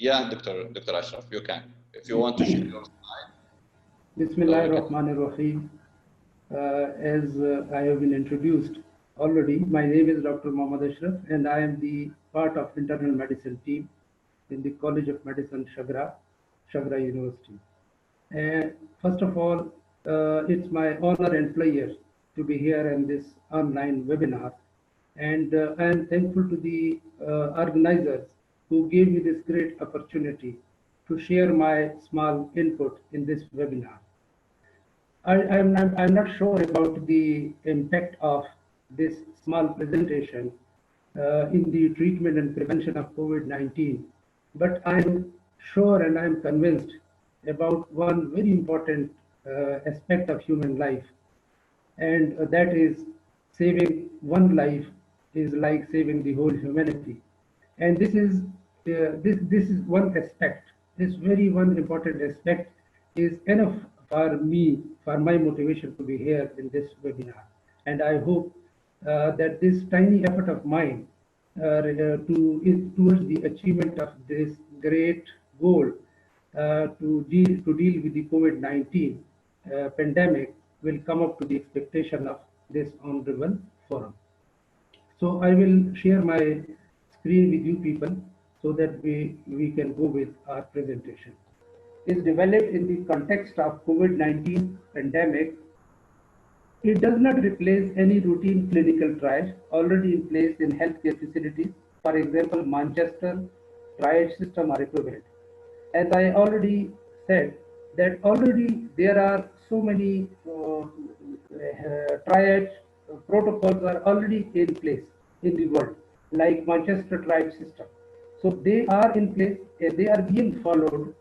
Yeah, Dr. Ashraf, you can. If you want to share your slide, so we can. Bismillahirrahmanirrahim. As I have been introduced already, my name is Dr. Mohammad Ashraf, and I am the part of internal medicine team in the College of Medicine, Shagra University. And first of all, it's my honor and pleasure to be here in this online webinar. And I am thankful to the organizers who gave me this great opportunity to share my small input in this webinar. I'm not sure about the impact of this small presentation in the treatment and prevention of COVID-19, but I'm sure and I'm convinced about one very important aspect of human life, and that is saving one life is like saving the whole humanity. And this is one aspect. This very one important aspect is enough for me, for my motivation to be here in this webinar. And I hope that this tiny effort of mine towards the achievement of this great goal to deal with the COVID-19 pandemic will come up to the expectation of this honorable forum. So I will share my screen with you people so that we can go with our presentation. Is developed in the context of COVID-19 pandemic. It does not replace any routine clinical trials already in place in healthcare facilities. For example, Manchester trial system are equivalent. As I already said, that already there are so many triage protocols are already in place in the world, like Manchester triage system. So they are in place, they are being followed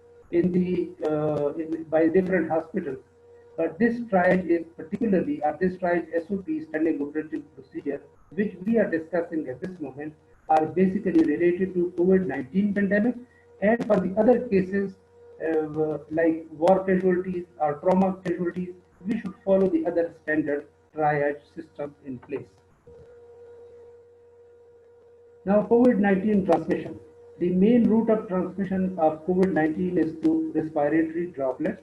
by different hospitals. But this triage is particularly, or this triage SOP, standing operating procedure, which we are discussing at this moment, are basically related to COVID-19 pandemic, and for the other cases like war casualties or trauma casualties, we should follow the other standard triage system in place. Now, COVID-19 transmission. The main route of transmission of COVID-19 is through respiratory droplets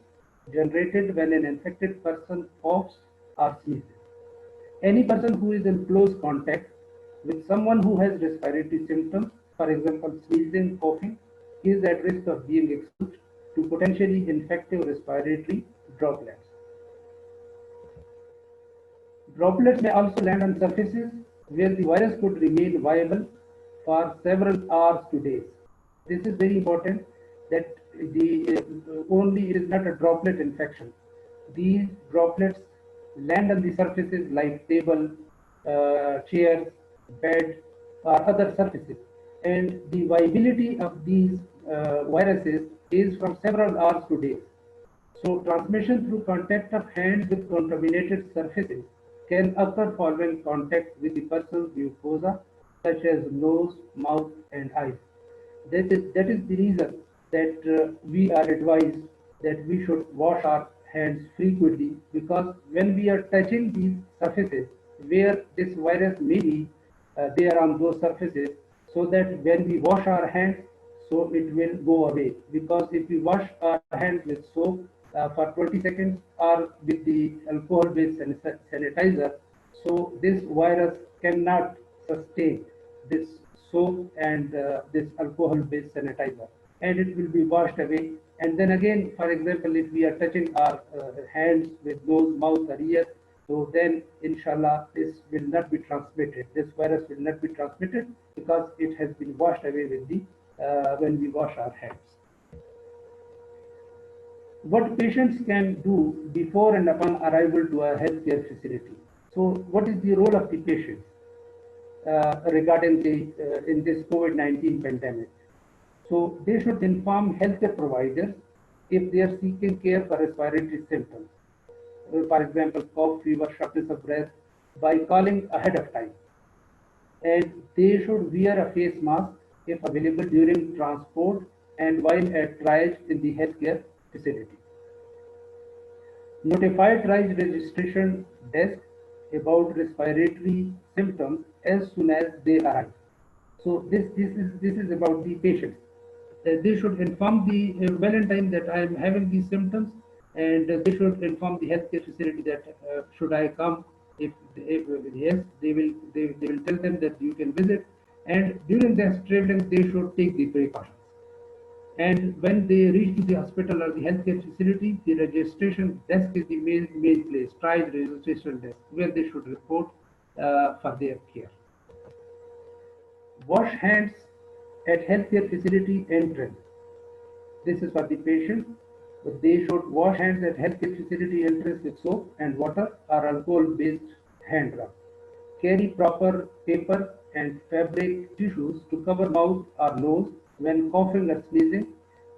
generated when an infected person coughs or sneezes. Any person who is in close contact with someone who has respiratory symptoms, for example, sneezing, coughing, is at risk of being exposed to potentially infective respiratory droplets. Droplets may also land on surfaces where the virus could remain viable for several hours to days. This is very important that the only it is not a droplet infection. These droplets land on the surfaces like table, chairs, bed, or other surfaces, and the viability of these viruses is from several hours to days. So transmission through contact of hands with contaminated surfaces can occur following contact with the person's mucosa, such as nose, mouth, and eyes. That is the reason that we are advised that we should wash our hands frequently, because when we are touching these surfaces where this virus may be there on those surfaces, so that when we wash our hands, so it will go away. Because if we wash our hands with soap for 20 seconds or with the alcohol-based sanitizer, so this virus cannot sustain this soap and this alcohol-based sanitizer, and it will be washed away. And then again, for example, if we are touching our hands with nose, mouth, or ears, so then inshallah this will not be transmitted. This virus will not be transmitted because it has been washed away with the when we wash our hands. What patients can do before and upon arrival to a healthcare facility. So what is the role of the patient regarding in this COVID-19 pandemic? So they should inform healthcare providers if they are seeking care for respiratory symptoms. For example, cough, fever, shortness of breath, by calling ahead of time. And they should wear a face mask if available during transport and while at triage in the healthcare facility. Notify triage registration desk about respiratory symptoms as soon as they arrive. So this is about the patients. they should inform the Valentine that I am having these symptoms, and they should inform the healthcare facility that should I come. If yes, they will tell them that you can visit, and during their traveling they should take the precautions. And when they reach to the hospital or the healthcare facility, the registration desk is the main place, trial registration desk, where they should report for their care. Wash hands at healthcare facility entrance. This is for the patient. They should wash hands at healthcare facility entrance with soap and water or alcohol-based hand rub. Carry proper paper and fabric tissues to cover mouth or nose when coughing or sneezing,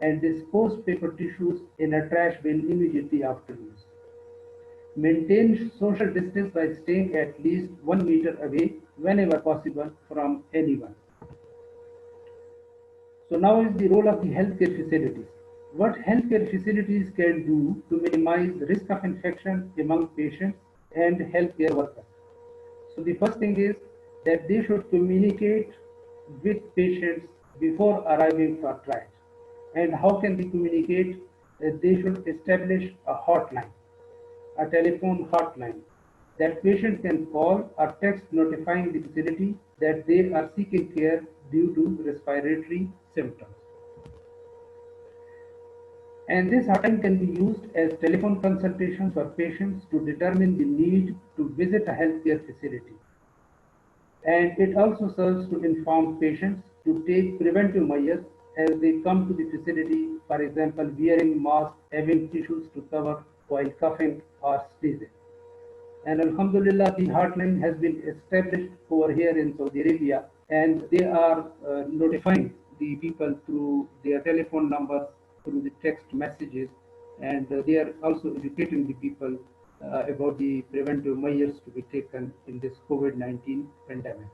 and dispose paper tissues in a trash bin immediately after use. Maintain social distance by staying at least 1 meter away whenever possible from anyone. So now is the role of the healthcare facilities. What healthcare facilities can do to minimize the risk of infection among patients and healthcare workers. So the first thing is that they should communicate with patients before arriving for triage. And how can they communicate? They should establish a hotline, a telephone hotline that patient can call or text notifying the facility that they are seeking care due to respiratory symptoms. And this hotline can be used as telephone consultations for patients to determine the need to visit a healthcare facility. And it also serves to inform patients to take preventive measures as they come to the facility, for example, wearing masks, having tissues to cover while coughing or sneezing. And Alhamdulillah, the hotline has been established over here in Saudi Arabia, and they are notifying the people through their telephone numbers, through the text messages, and they are also educating the people about the preventive measures to be taken in this COVID-19 pandemic.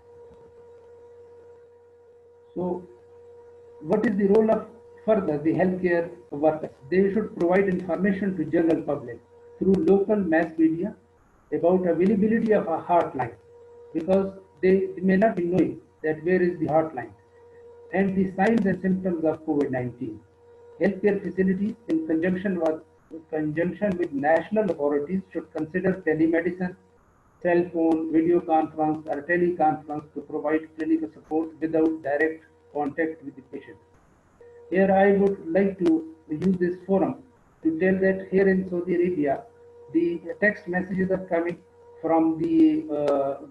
So, what is the role of further the healthcare workers? They should provide information to general public through local mass media about availability of a hotline, because they may not be knowing that where is the hotline, and the signs and symptoms of COVID-19. Healthcare facilities in conjunction with national authorities should consider telemedicine, cell phone, video conference or teleconference to provide clinical support without direct contact with the patient. Here I would like to use this forum to tell that here in Saudi Arabia, the text messages are coming from the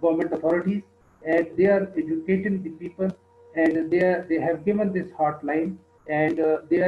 government authorities, and they are educating the people, and they have given this hotline, and they are